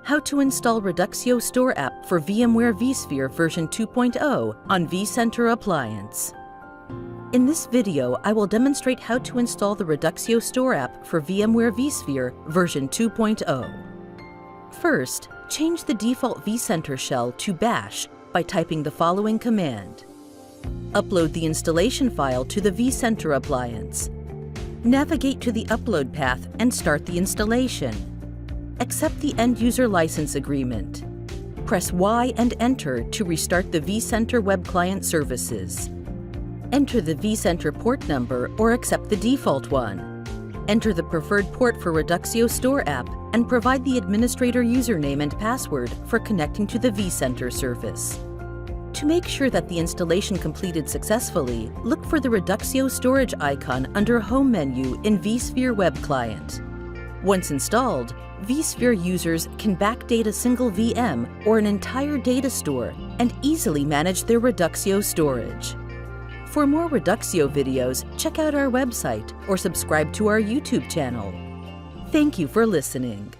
how to install Reduxio Store app for VMware vSphere version 2.0 on vCenter appliance. In this video, I will demonstrate how to install the Reduxio Store app for VMware vSphere version 2.0. First, change the default vCenter shell to bash by typing the following command. Upload the installation file to the vCenter appliance. Navigate to the upload path and start the installation. Accept the end-user license agreement. Press Y and Enter to restart the vCenter web client services. Enter the vCenter port number or accept the default one. Enter the preferred port for Reduxio Store app and provide the administrator username and password for connecting to the vCenter service. To make sure that the installation completed successfully, look for the Reduxio storage icon under Home menu in vSphere Web Client. Once installed, vSphere users can backdate a single VM or an entire data store and easily manage their Reduxio storage. For more Reduxio videos, check out our website or subscribe to our YouTube channel. Thank you for listening.